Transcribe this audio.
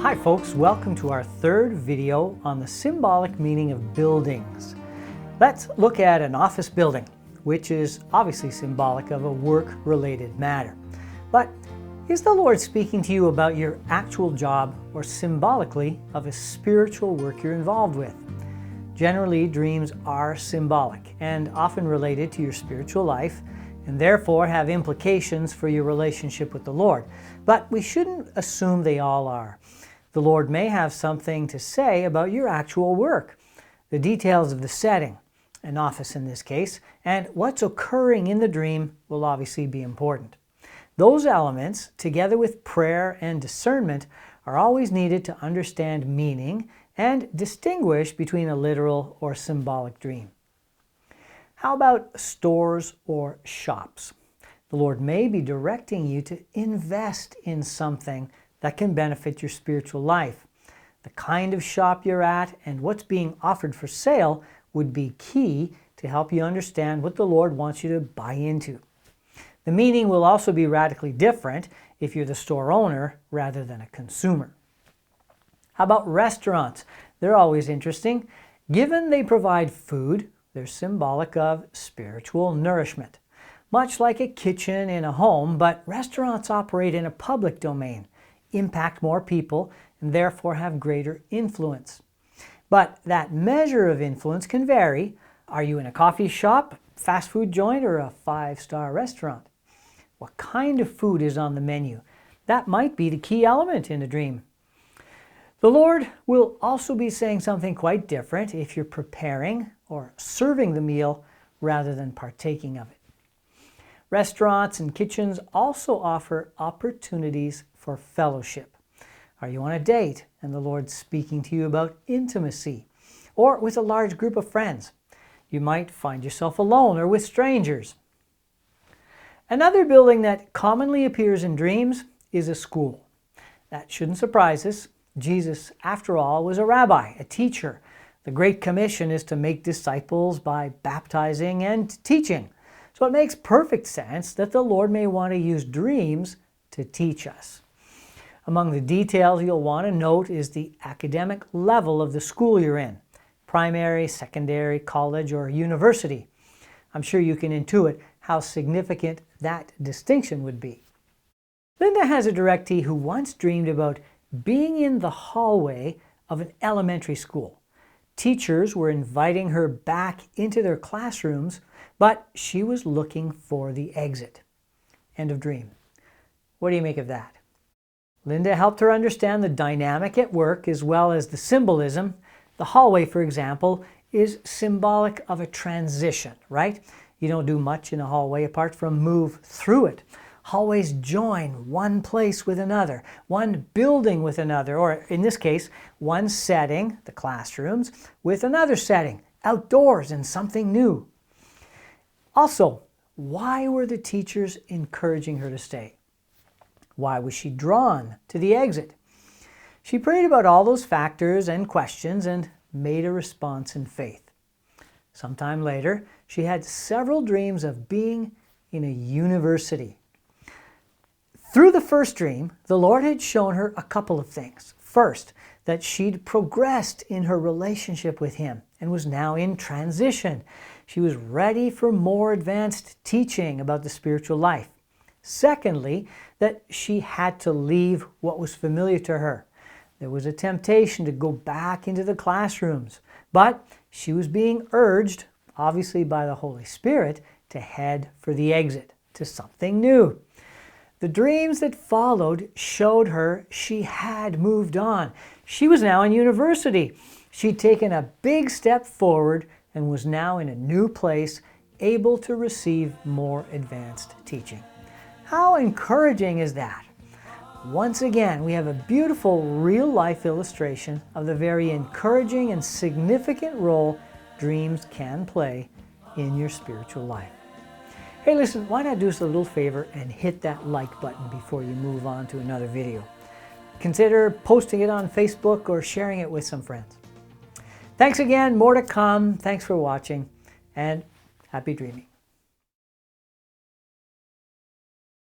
Hi folks, welcome to our third video on the symbolic meaning of buildings. Let's look at an office building, which is obviously symbolic of a work-related matter. But is the Lord speaking to you about your actual job or symbolically of a spiritual work you're involved with? Generally, dreams are symbolic and often related to your spiritual life, and therefore have implications for your relationship with the Lord. But we shouldn't assume they all are. The Lord may have something to say about your actual work, the details of the setting, an office in this case, and what's occurring in the dream will obviously be important. Those elements, together with prayer and discernment, are always needed to understand meaning and distinguish between a literal or symbolic dream. How about stores or shops? The Lord may be directing you to invest in something that can benefit your spiritual life. The kind of shop you're at and what's being offered for sale would be key to help you understand what the Lord wants you to buy into. The meaning will also be radically different if you're the store owner rather than a consumer. How about restaurants? They're always interesting. Given they provide food, they're symbolic of spiritual nourishment. Much like a kitchen in a home, but restaurants operate in a public domain, impact more people, and therefore have greater influence. But that measure of influence can vary. Are you in a coffee shop, fast food joint, or a five-star restaurant? What kind of food is on the menu? That might be the key element in a dream. The Lord will also be saying something quite different if you're preparing or serving the meal rather than partaking of it. Restaurants and kitchens also offer opportunities for fellowship. Are you on a date and the Lord's speaking to you about intimacy, or with a large group of friends? You might find yourself alone or with strangers. Another building that commonly appears in dreams is a school. That shouldn't surprise us. Jesus, after all, was a rabbi, a teacher. The Great Commission is to make disciples by baptizing and teaching. So it makes perfect sense that the Lord may want to use dreams to teach us. Among the details you'll want to note is the academic level of the school you're in, primary, secondary, college, or university. I'm sure you can intuit how significant that distinction would be. Linda has a directee who once dreamed about being in the hallway of an elementary school. Teachers were inviting her back into their classrooms, but she was looking for the exit. End of dream. What do you make of that? Linda helped her understand the dynamic at work as well as the symbolism. The hallway, for example, is symbolic of a transition, right? You don't do much in a hallway apart from move through it. Hallways join one place with another, one building with another, or in this case, one setting, the classrooms, with another setting, outdoors and something new. Also, why were the teachers encouraging her to stay? Why was she drawn to the exit? She prayed about all those factors and questions and made a response in faith. Sometime later, she had several dreams of being in a university. Through the first dream, the Lord had shown her a couple of things. First, that she'd progressed in her relationship with Him and was now in transition. She was ready for more advanced teaching about the spiritual life. Secondly, that she had to leave what was familiar to her. There was a temptation to go back into the classrooms, but she was being urged, obviously by the Holy Spirit, to head for the exit, to something new. The dreams that followed showed her she had moved on. She was now in university. She'd taken a big step forward and was now in a new place, able to receive more advanced teaching. How encouraging is that? Once again, we have a beautiful real-life illustration of the very encouraging and significant role dreams can play in your spiritual life. Hey, listen, why not do us a little favor and hit that like button before you move on to another video? Consider posting it on Facebook or sharing it with some friends. Thanks again, more to come. Thanks for watching, and happy dreaming.